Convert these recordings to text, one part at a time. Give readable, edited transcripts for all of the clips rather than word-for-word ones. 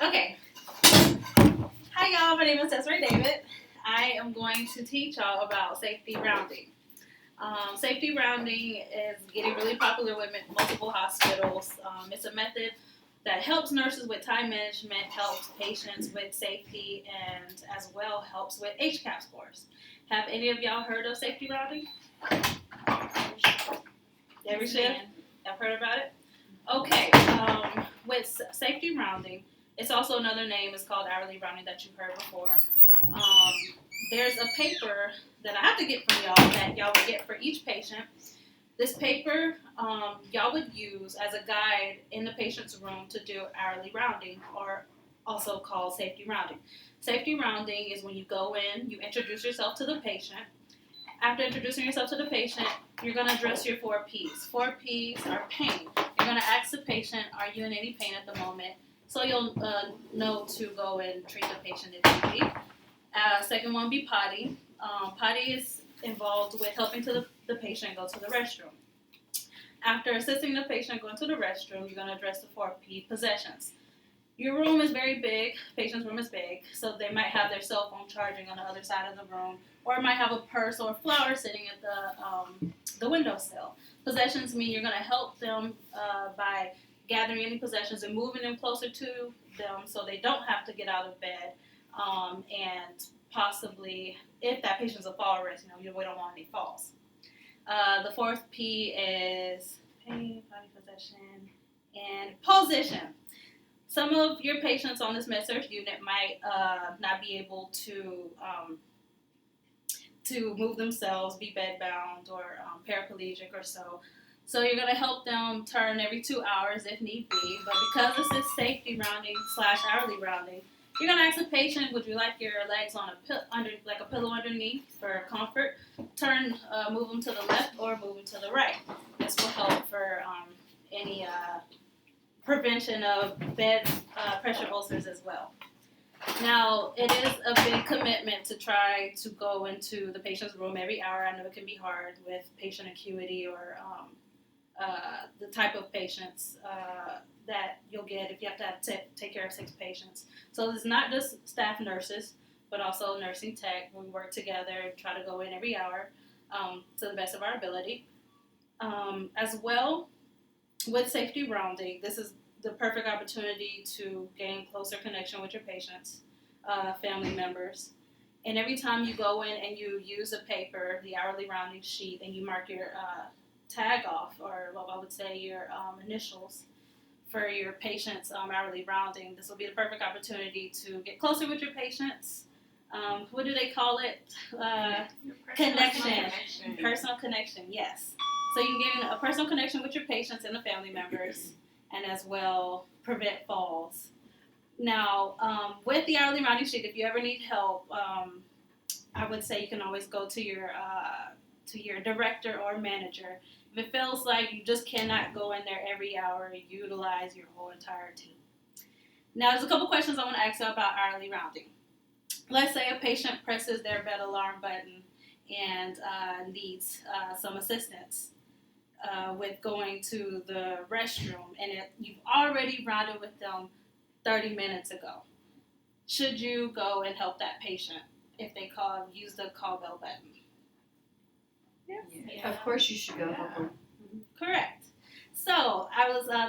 Okay. Hi, y'all. My name is Desiree David. I am going to teach y'all about safety rounding. Safety rounding is getting really popular with multiple hospitals. It's a method that helps nurses with time management, helps patients with safety, and as well helps with HCAHPS scores. Have any of y'all heard of safety rounding? Every shift? Have heard about it? Okay. With safety rounding, it's also another name. It's called hourly rounding that you've heard before. There's a paper that I have to get from y'all that y'all would get for each patient. This paper y'all would use as a guide in the patient's room to do hourly rounding, or also called safety rounding. Safety rounding is when you go in, you introduce yourself to the patient. After introducing yourself to the patient, you're going to address your 4 Ps. 4 Ps are pain. You're going to ask the patient, are you in any pain at the moment? So you'll know to go and treat the patient if need be. Second one be potty. Potty is involved with helping the patient go to the restroom. After assisting the patient going to the restroom, you're going to address the 4 P possessions. Your room is very big, patient's room is big, so they might have their cell phone charging on the other side of the room, or it might have a purse or a flower sitting at the windowsill. Possessions mean you're going to help them by gathering any possessions and moving them closer to them so they don't have to get out of bed, and possibly, if that patient's a fall risk, we don't want any falls. The 4th P is pain, body possession, and position. Some of your patients on this med-surg unit might not be able to move themselves, be bedbound, or paraplegic or so. So you're going to help them turn every 2 hours if need be. But because this is safety rounding / hourly rounding, you're going to ask the patient, would you like your legs on a pillow underneath for comfort? Move them to the left or move them to the right. This will help for any prevention of bed pressure ulcers as well. Now, it is a big commitment to try to go into the patient's room every hour. I know it can be hard with patient acuity or the type of patients that you'll get if you have to take care of 6 patients. So it's not just staff nurses, but also nursing tech. We work together and try to go in every hour to the best of our ability. As well, with safety rounding, this is the perfect opportunity to gain closer connection with your patients, family members. And every time you go in and you use a paper, the hourly rounding sheet, and you mark your tag off, or what I would say your initials for your patient's hourly rounding, this will be the perfect opportunity to get closer with your patients. What do they call it? Connection. Personal connection, yes. So you get a personal connection with your patients and the family members, and as well prevent falls. Now, with the hourly rounding sheet, if you ever need help, I would say you can always go to your director or manager. If it feels like you just cannot go in there every hour, utilize your whole entire team. Now, there's a couple questions I want to ask you about hourly rounding. Let's say a patient presses their bed alarm button and needs some assistance with going to the restroom, and you've already rounded with them 30 minutes ago. Should you go and help that patient if they use the call bell button? Yes. Yeah. Of course you should go help them. Correct. So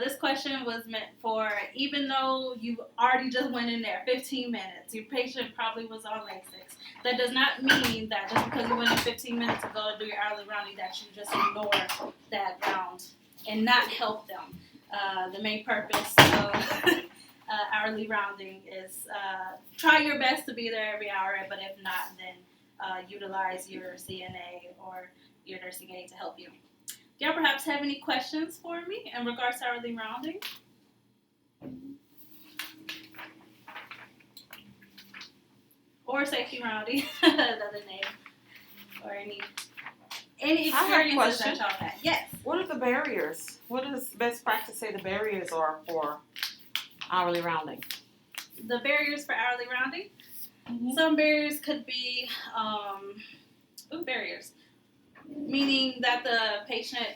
this question was meant for, even though you already just went in there 15 minutes, your patient probably was on Lasix. That does not mean that just because you went in 15 minutes ago to do your hourly rounding that you just ignore that round and not help them. The main purpose of hourly rounding is try your best to be there every hour, but if not, then utilize your CNA or your nursing aide to help you. Do y'all perhaps have any questions for me in regards to hourly rounding? Or safety rounding, another name. Or any experiences that y'all had. Yes. What are the barriers? What does best practice say the barriers are for hourly rounding? The barriers for hourly rounding? Mm-hmm. Some barriers could be barriers. Meaning that the patient...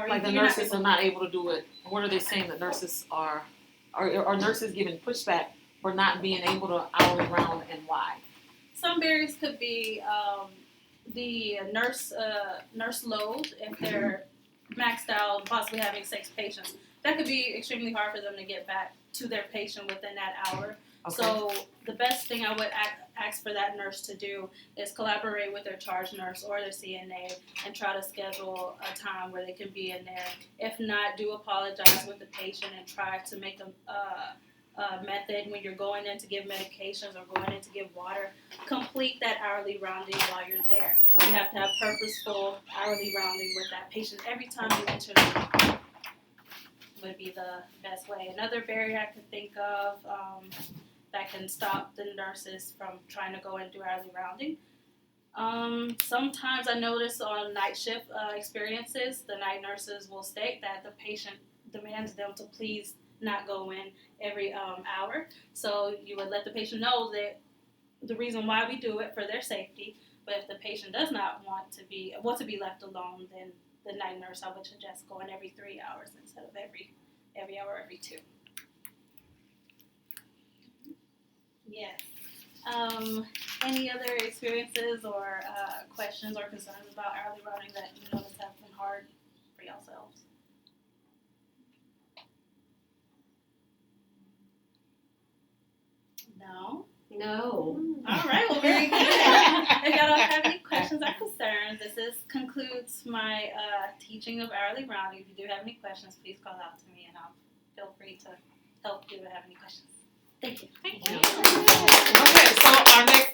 like the nurses are not able to do it. What are they saying that nurses are nurses giving pushback for not being able to hourly round, and why? Some barriers could be the nurse load if they're maxed out and possibly having 6 patients. That could be extremely hard for them to get back to their patient within that hour. Okay. So the best thing I would ask for that nurse to do is collaborate with their charge nurse or their CNA and try to schedule a time where they can be in there. If not, do apologize with the patient and try to make a method when you're going in to give medications or going in to give water. Complete that hourly rounding while you're there. You have to have purposeful hourly rounding with that patient every time you enter the room. Would be the best way. Another barrier I could think of that can stop the nurses from trying to go and do hourly rounding. Sometimes I notice on night shift experiences, the night nurses will state that the patient demands them to please not go in every hour. So you would let the patient know that the reason why we do it for their safety. But if the patient does not want to be left alone, then the night nurse, I would suggest going every 3 hours instead of every hour, every 2. Yes. Any other experiences or questions or concerns about hourly rounding that you notice have been hard for yourselves? No? No. All right, well, very good. If y'all don't have any questions or concerns, this concludes my teaching of hourly rounding. If you do have any questions, please call out to me and I'll feel free to help you if you have any questions. Thank you. Okay, so our next